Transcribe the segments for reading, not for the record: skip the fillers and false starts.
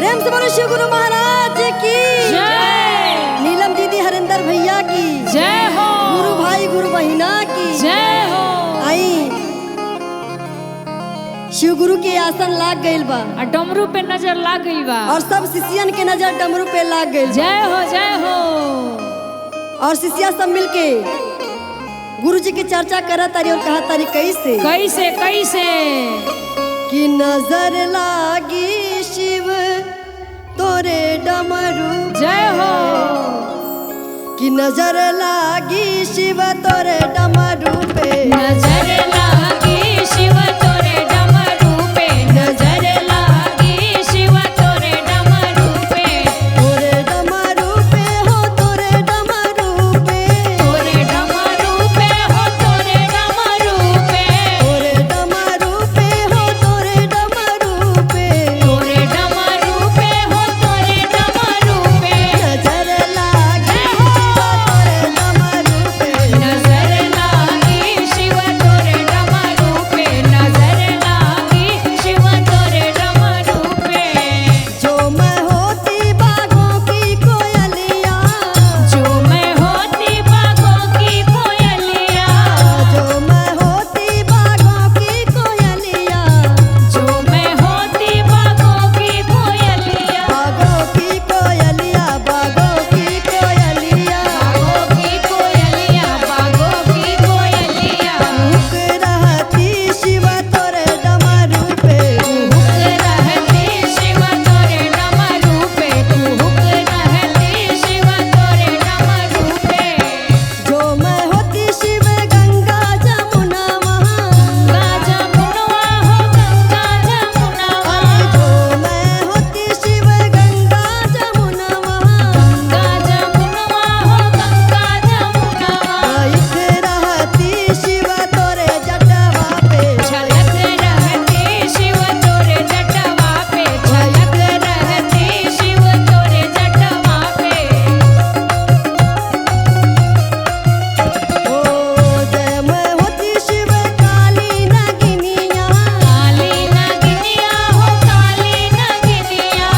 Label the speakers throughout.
Speaker 1: प्रेम से बोलो शिव गुरु महाराज की
Speaker 2: जय।
Speaker 1: नीलम दीदी हरिंदर भैया की
Speaker 2: जय हो।
Speaker 1: गुरु भाई गुरु बहिना की
Speaker 2: जय हो।
Speaker 1: आई शिव गुरु के आसन लाग गइल बा
Speaker 2: आ डमरू पे नजर लाग गई बा
Speaker 1: और सब शिष्यन के नजर डमरू पे लाग गइल बा।
Speaker 2: जय हो जय हो।
Speaker 1: और शिष्या सब मिलके गुरु जी की चर्चा करत तारी और कहा तारी कैसे
Speaker 2: कैसे कैसे
Speaker 1: कि नजर लागी शिव तोरे डमरू
Speaker 2: जय हो।
Speaker 1: कि नजर लागी शिव तोरे डमरू पे
Speaker 2: नजर लागी शिव तोरे डमरू पे नजर लागी शिव तोरे डमरू पे
Speaker 1: तोरे डमरू पे हो तोरे डमरू पे
Speaker 2: तोरे डमरू पे हो तोरे डमरू पे
Speaker 1: तोरे डमरू पे हो तोरे डमरू पे
Speaker 2: तोरे डमरू पे हो तोरे डमरू पे
Speaker 1: नजर लागी तोरे डमरू पे
Speaker 2: नजर लागी शिव तोरे डमरू पे नजर लागी शिव तोरे डमरू पे
Speaker 1: जो मैं होती बागों की कोयलिया
Speaker 2: जो मैं होती बागों की कोयलिया
Speaker 1: जो मैं होती बागों की कोयलिया
Speaker 2: जो मैं होती बागों की कोयलिया
Speaker 1: बागों की कोयलिया बागों की कोयलिया
Speaker 2: बागों की कोयलिया बागों की कोयलिया
Speaker 1: हुक रहती शिव तोरे डमरू पे
Speaker 2: हुक रहती शिव तोरे डमरू पे तू हुक रहती शिव तोरे डमरू पे
Speaker 1: जो मैं होती शिव गंगा जमुना वहाँ
Speaker 2: गंगा जमुनवा हो गंगा जमुनवा
Speaker 1: जो मैं होती शिव गंगा जमुना वहाँ
Speaker 2: गंगा जमुनवा हो गंगा जमुनवा
Speaker 1: एक रहती शिव तोरे जटवा पे
Speaker 2: झलक रहती शिव तोरे जटवा पे झलक रहती शिव तोरे जटवा पे
Speaker 1: ओ जय मैं होती शिव काली नगिनिया
Speaker 2: काली नगिनिया हो काली नगिनिया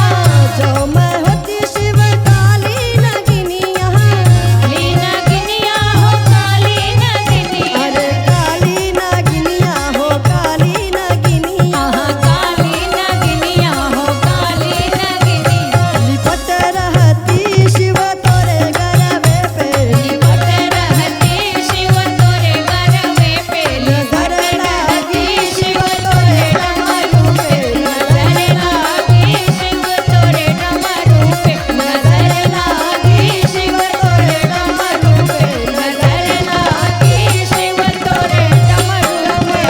Speaker 1: जो मैं होती शिव काली नगिनिया
Speaker 2: काली नगिनिया हो काली नगिनिया
Speaker 1: अरे काली नगिनिया हो काली नगिनिया
Speaker 2: आहा काली नगिनिया हो काली नगिनिया
Speaker 1: लिपट रहती शिव तोरे गरबे पे
Speaker 2: लिपट रहती शिव तोरे गरबे पे
Speaker 1: नजर
Speaker 2: लिपट
Speaker 1: लागी
Speaker 2: रहती
Speaker 1: शिव
Speaker 2: शिव
Speaker 1: तोरे
Speaker 2: तोरे
Speaker 1: डमरू
Speaker 2: डमरू
Speaker 1: पे
Speaker 2: पे नजर लागी शिव तोरे डमरू पे नजर लागी शिव तोरे डमरू पे नजर लागी शिव तोरे डमरू पे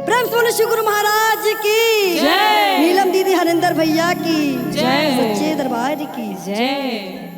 Speaker 1: प्रेम से बोलो शिव गुरु महाराज की
Speaker 2: जय।
Speaker 1: नीलम दीदी हरिंदर भैया की
Speaker 2: जय।
Speaker 1: सच्चे दरबार की
Speaker 2: जय।